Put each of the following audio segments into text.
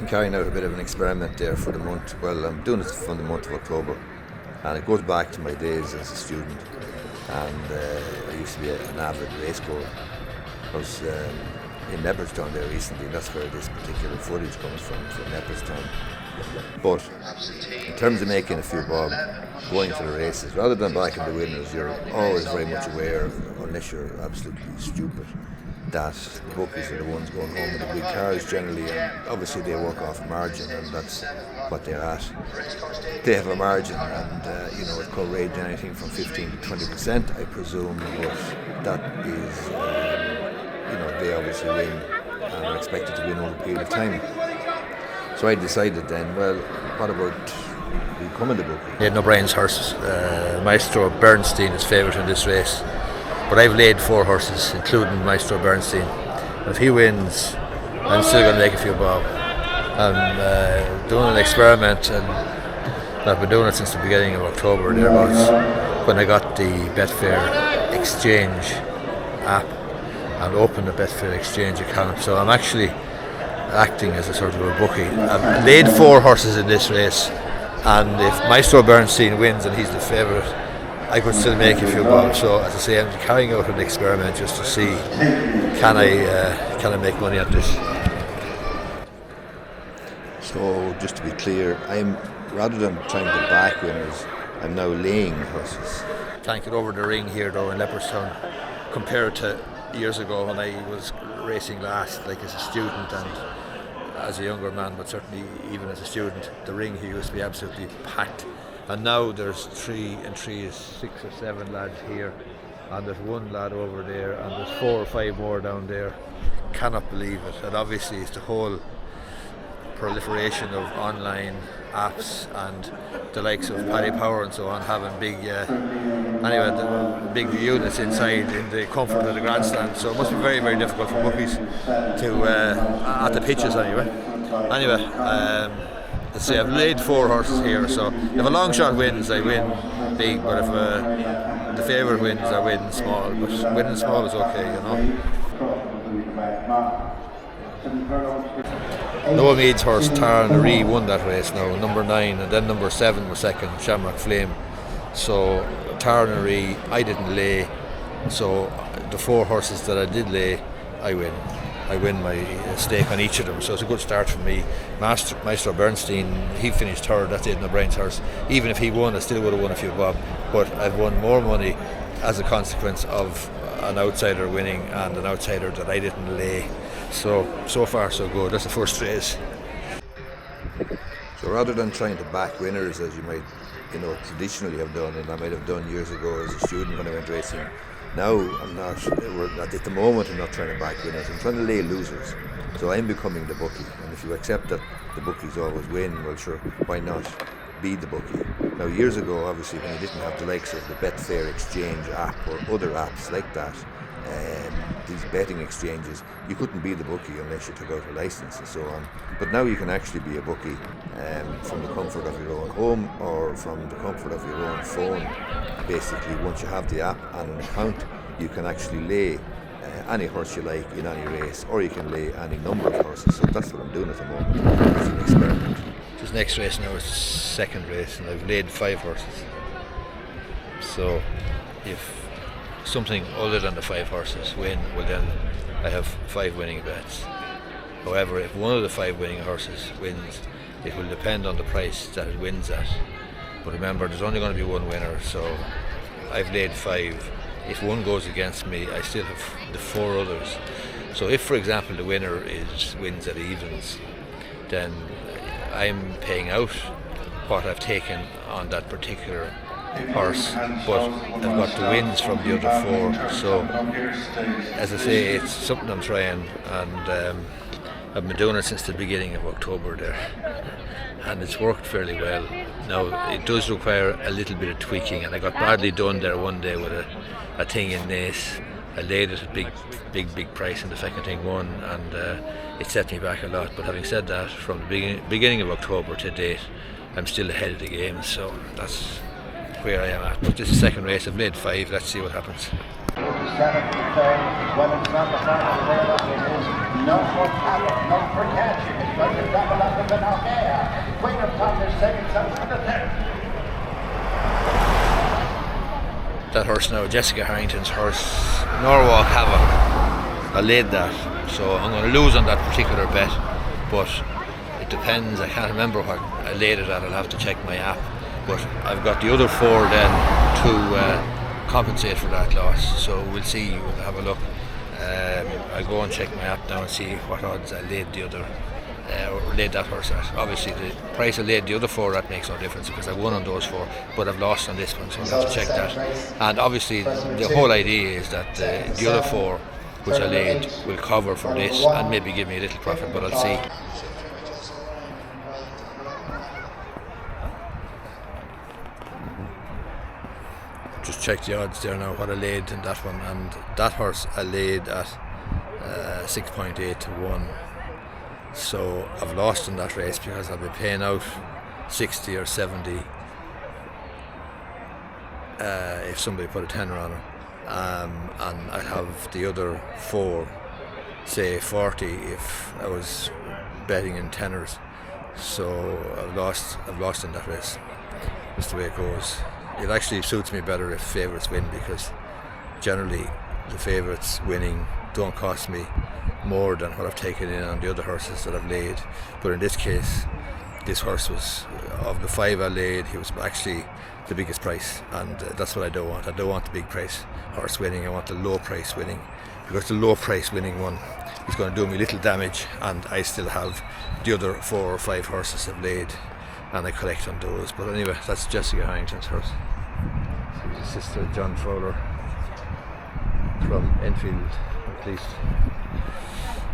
I'm carrying out a bit of an experiment there for the month. Well, I'm doing it from the month of October, and it goes back to my days as a student. And I used to be an avid racegoer. I was in Leopardstown there recently, and that's where this particular footage comes from Leopardstown. But in terms of making a few bob, going to the races, rather than backing the winners, you're always very much aware, unless you're absolutely stupid, that the bookies are the ones going home with the big cars generally, and obviously they work off a margin, and that's what they're at. They have a margin, and it could range anything from 15 to 20%, I presume, but that is, they obviously win and are expected to win over a period of time. So I decided then, well, what about becoming the bookie? He had no brains horses. Maestro Bernstein is favourite in this race, but I've laid 4 horses, including Maestro Bernstein. And if he wins, I'm still going to make a few bob. I'm doing an experiment, and I've been doing it since the beginning of October thereabouts, when I got the Betfair Exchange app and opened the Betfair Exchange account. So I'm actually acting as a sort of a bookie. I've laid 4 horses in this race, and if Maestro Bernstein wins and he's the favourite, I could still make a few bob. So as I say, I'm carrying out an experiment just to see can I make money on this. So just to be clear, I'm, rather than trying to back winners, I'm now laying horses. Can't get over the ring here though in Leopardstown compared to years ago when I was racing last, like as a student and as a younger man, but certainly even as a student, the ring here used to be absolutely packed. And now there's 3 and 3 is 6 or 7 lads here, and there's 1 lad over there, and there's 4 or 5 more down there. Cannot believe it. And obviously it's the whole proliferation of online apps and the likes of Paddy Power and so on having big big units inside in the comfort of the grandstand, so it must be very, very difficult for bookies to at the pitches anyway. Let's say I've laid 4 horses here, so if a long shot wins I win big, but if the favourite wins I win small, but winning small is okay, Noah Mead's horse Tarnary won that race now, number 9, and then number 7 was second, Shamrock Flame. So Tarnary I didn't lay, so the 4 horses that I did lay, I win my stake on each of them, so it's a good start for me. Maestro Bernstein, he finished third, that's Aidan O'Brien's horse. Even if he won, I still would have won a few bob, but I've won more money as a consequence of an outsider winning and an outsider that I didn't lay. So far so good. That's the first race. So rather than trying to back winners as you might, traditionally have done, and I might have done years ago as a student when I went racing, now I'm not. At the moment, I'm not trying to back winners. I'm trying to lay losers. So I'm becoming the bookie. And if you accept that the bookies always win, well, sure, why not be the bookie? Now, years ago, obviously, when you didn't have the likes of the Betfair Exchange app or other apps like that, these betting exchanges, you couldn't be the bookie unless you took out a license and so on. But now you can actually be a bookie from the comfort of your own home or from the comfort of your own phone. Basically, once you have the app and an account, you can actually lay any horse you like in any race, or you can lay any number of horses. So that's what I'm doing at the moment. It's an experiment. This next race now is the second race, and I've laid 5 horses. So if something other than the 5 horses win, well then I have 5 winning bets. However, if one of the 5 winning horses wins, it will depend on the price that it wins at. But remember, there's only going to be 1 winner, so I've laid 5. If one goes against me, I still have the 4 others. So if, for example, the winner wins at evens, then I'm paying out what I've taken on that particular horse, but I've got the wins from the other 4. So as I say, it's something I'm trying, and I've been doing it since the beginning of October there, and it's worked fairly well. Now it does require a little bit of tweaking, and I got badly done there one day with a thing in Naas. I laid it at big price, and the second thing won, and it set me back a lot. But having said that, from the beginning of October to date, I'm still ahead of the game, so that's where I am at. But this is the second race. I've laid 5. Let's see what happens. No for catch. It's going to double up that horse now, Jessica Harrington's horse, Norwalk Havoc. I laid that, so I'm going to lose on that particular bet, but it depends. I can't remember what I laid it at. I'll have to check my app, but I've got the other 4 then to compensate for that loss, so we'll see. We'll have a look. I'll go and check my app now and see what odds I laid the other or laid that horse at. Obviously the price I laid the other 4 at makes no difference because I won on those 4, but I've lost on this one, so I'll have to check that. And obviously the whole idea is that the other 4 which I laid will cover for this and maybe give me a little profit, but I'll see. Just check the odds there now, what I laid in that one, and that horse I laid at 6.8 to 1. So I've lost in that race because I'll be paying out 60 or 70 if somebody put a tenner on it, and I have the other 4, say 40 if I was betting in tenors. So I've lost in that race. That's the way it goes. It actually suits me better if favourites win, because generally the favourites winning don't cost me more than what I've taken in on the other horses that I've laid. But in this case, this horse was, of the 5 I laid, he was actually the biggest price, and that's what I don't want. I don't want the big price horse winning. I want the low price winning, because the low price winning one is going to do me little damage, and I still have the other 4 or 5 horses I've laid, and I collect on those. But anyway, that's Jessica Harrington's horse. His sister John Fowler from Enfield, at least.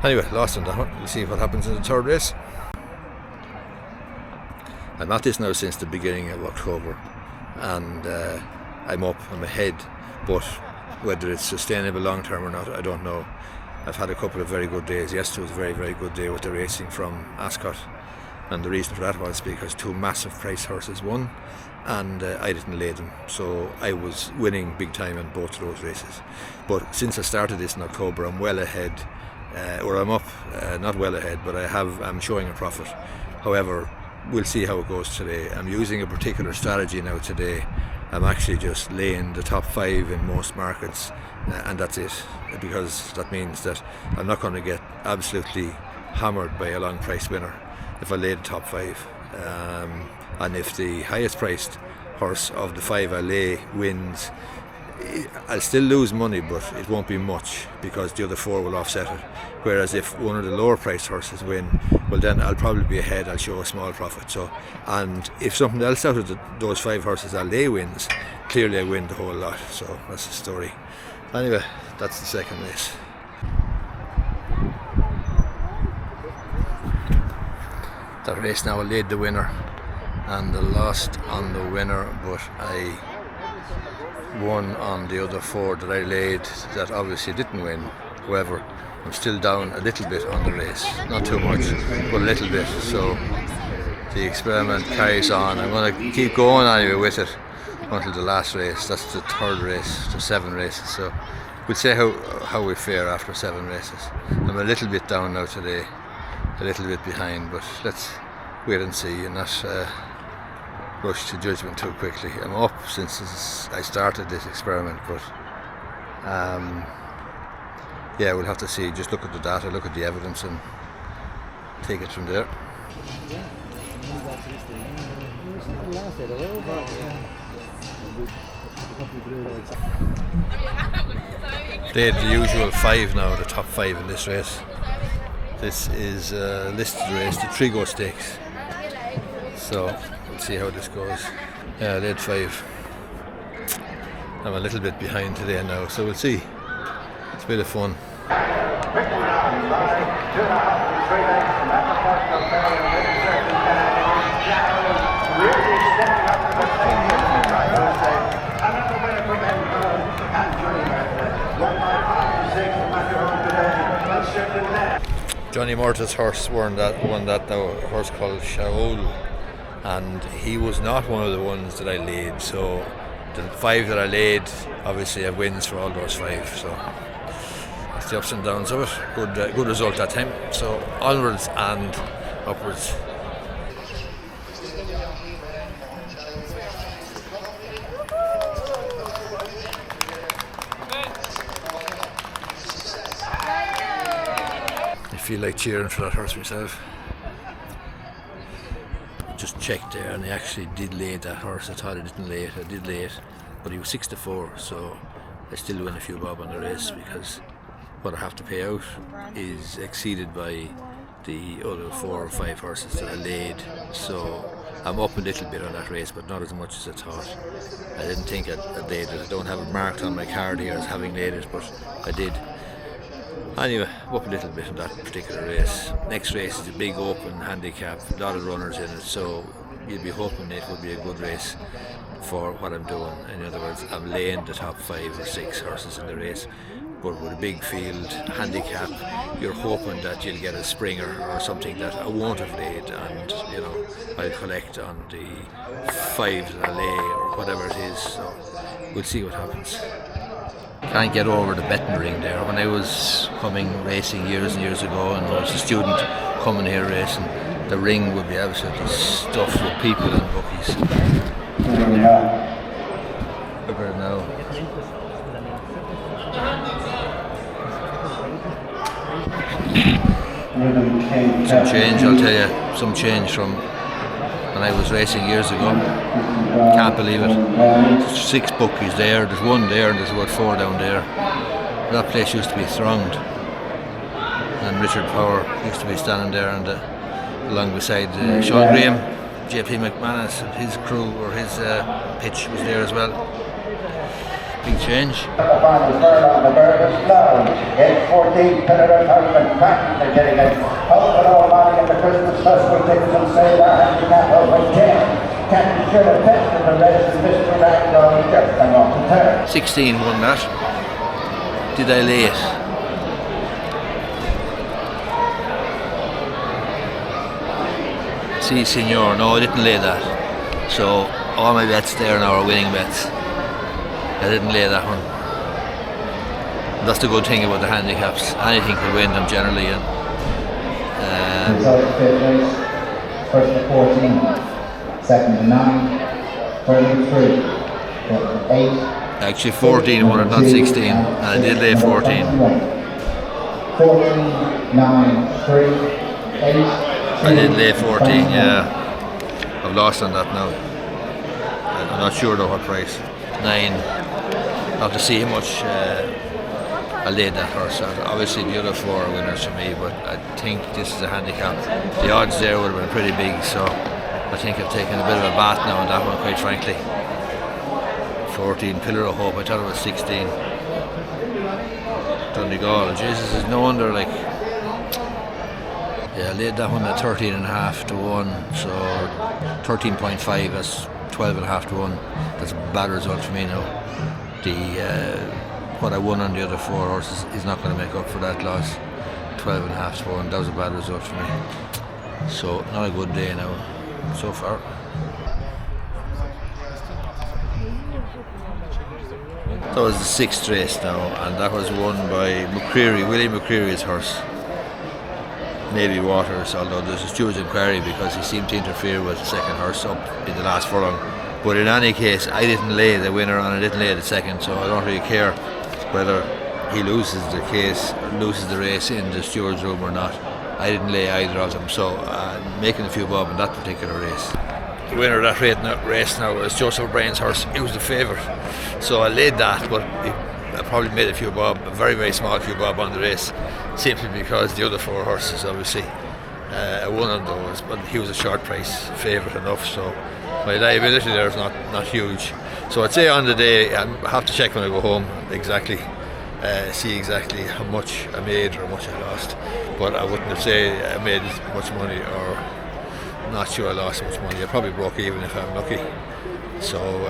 Anyway, lost on that one. We'll see what happens in the 3rd race. I'm at this now since the beginning of October, and I'm ahead, but whether it's sustainable long term or not, I don't know. I've had a couple of very good days. Yesterday was a very, very good day with the racing from Ascot, and the reason for that was because 2 massive price horses won, and I didn't lay them, so I was winning big time in both of those races. But since I started this in October, I'm well ahead, or I'm up, not well ahead, but I'm showing a profit. However, we'll see how it goes today. I'm using a particular strategy now today. I'm actually just laying the top 5 in most markets, and that's it, because that means that I'm not going to get absolutely hammered by a long price winner if I lay the top 5, and if the highest priced horse of the 5 I lay wins, I'll still lose money, but it won't be much because the other 4 will offset it. Whereas if one of the lower priced horses win, well then I'll probably be ahead, I'll show a small profit. So, and if something else out of those 5 horses I lay wins, clearly I win the whole lot. So that's the story. Anyway, that's the 2nd race. That race now I laid the winner and I lost on the winner, but I won on the other 4 that I laid that obviously didn't win. However, I'm still down a little bit on the race, not too much, but a little bit. So the experiment carries on. I'm going to keep going anyway with it until the last race. That's the 3rd race, the 7 races. So we'll see how we fare after 7 races. I'm a little bit down now today, a little bit behind, but let's wait and see and not rush to judgment too quickly. I'm up since I started this experiment, but yeah, we'll have to see. Just look at the data, look at the evidence, and take it from there. They had the usual 5 now, the top 5 in this race. This is a listed race, the Trigo Stakes. So we'll see how this goes. Yeah, they had 5. I'm a little bit behind today now, so we'll see. It's a bit of fun. Johnny Murtagh's horse won that now, a horse called Shaul, and he was not one of the ones that I laid. So the 5 that I laid, obviously I wins for all those 5. So that's the ups and downs of it. Good result that time. So onwards and upwards. feel like cheering for that horse myself. Just checked there, and I actually did lay that horse. I thought I didn't lay it. I did lay it, but he was 6-4, so I still win a few bob on the race because what I have to pay out is exceeded by the other 4 or 5 horses that I laid. So I'm up a little bit on that race, but not as much as I thought. I didn't think I'd laid it. I don't have it marked on my card here as having laid it, but I did. Anyway, up a little bit in that particular race. Next race is a big open handicap, a lot of runners in it, so you'd be hoping it would be a good race for what I'm doing. In other words, I'm laying the top 5 or 6 horses in the race, but with a big field handicap, you're hoping that you'll get a springer or something that I won't have laid, and you know, I'll collect on the 5 that I lay or whatever it is. So we'll see what happens. Can't get over the betting ring there. When I was coming racing years and years ago, and I was a student coming here racing, the ring would be absolutely stuffed with people and bookies. Look at it now. Some change, I'll tell you, some change from when I was racing years ago. Can't believe it. There's 6 bookies there, there's 1 there, and there's about 4 down there. That place used to be thronged, and Richard Power used to be standing there, and along beside Sean Graham, JP McManus and his crew, or his pitch was there as well. Big change. The final third on the Burgess now. 8-14 Pinner Tournament back. They're getting it. Help and all money in the Christmas Festival tickets and sale. Our handicap over 10. Captain should have tested the rest of Mr. Ragdoll just hang off the turn. 16 won that. Did I lay it? Si, senor. No, I didn't lay that. So all my bets there now are winning bets. I didn't lay that one. That's the good thing about the handicaps. Anything could win them generally. And Result of 5th race. First to 14, second to 9, third to 3, fourth to 8. Actually 14 won it, not 16. And I did lay 14. 14, 9, 3, 8. I did lay 14, yeah. I've lost on that now. I'm not sure though what price. 9. Not to see how much I laid that horse. Obviously the other 4 are winners for me, but I think this is a handicap. The odds there would have been pretty big, so I think I've taken a bit of a bath now on that one, quite frankly. 14, Pillar of Hope. I thought it was 16. Donegal. Jesus, is no wonder, like. Yeah, I laid that one at 13.5 to 1, so 13.5, that's 12.5 to 1. That's a bad result for me now. What I won on the other 4 horses is not going to make up for that loss. 12.5 to 1, that was a bad result for me. So not a good day now, so far. That was the 6th race now, and that was won by McCreary, Willie McCreary's horse. Maybe Waters, although there's a Stewart's inquiry because he seemed to interfere with the second horse up in the last furlong. But in any case, I didn't lay the winner and I didn't lay the second, so I don't really care whether he loses the race in the Stewart's room or not. I didn't lay either of them, so making a few bob in that particular race. The winner of that race now was Joseph O'Brien's horse. It was the favourite, so I laid that, but I probably made a few bob, a very, very small few bob on the race, simply because the other 4 horses, obviously, I won on those, but he was a short price favourite enough, so my liability there is not huge. So I'd say on the day, I have to check when I go home exactly, see exactly how much I made or how much I lost, but I wouldn't have said I made as much money, or not sure I lost much money. I probably broke even if I'm lucky. So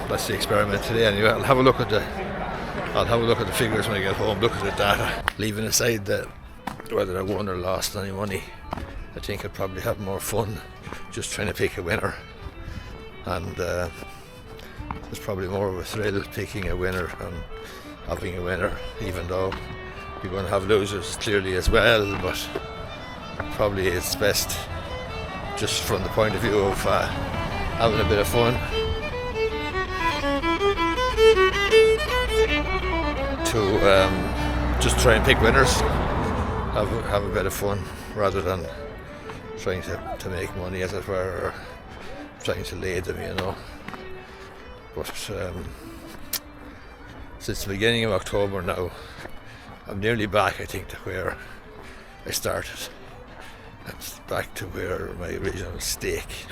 that's the experiment today. Anyway, I'll have a look at the figures when I get home, look at the data. Leaving aside whether I won or lost any money, I think I'd probably have more fun just trying to pick a winner. And there's probably more of a thrill picking a winner and having a winner, even though you're going to have losers clearly as well, but probably it's best just from the point of view of having a bit of fun to just try and pick winners. have a bit of fun rather than trying to make money, as it were, or trying to lay them, you know. But since the beginning of October now, I'm nearly back, I think, to where I started. It's back to where my original stake,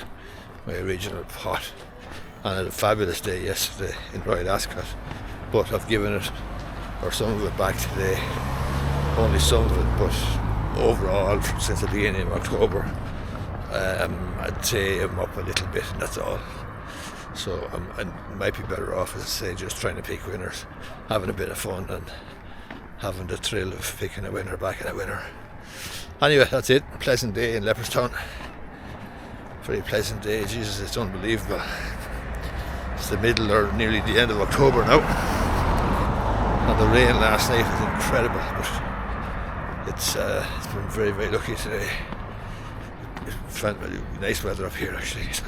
my original pot. And I had a fabulous day yesterday in Royal Ascot, but I've given it, or some of it, back today. Only some of it, but overall, since the beginning of October, I'd say I'm up a little bit, and that's all. So I might be better off, as I say, just trying to pick winners, having a bit of fun and having the thrill of picking a winner, backing a winner. Anyway, that's it. Pleasant day in Leopardstown. Very pleasant day. Jesus, it's unbelievable. It's the middle or nearly the end of October now. And the rain last night was incredible, but it's been very, very lucky today. It felt nice weather up here, actually. So.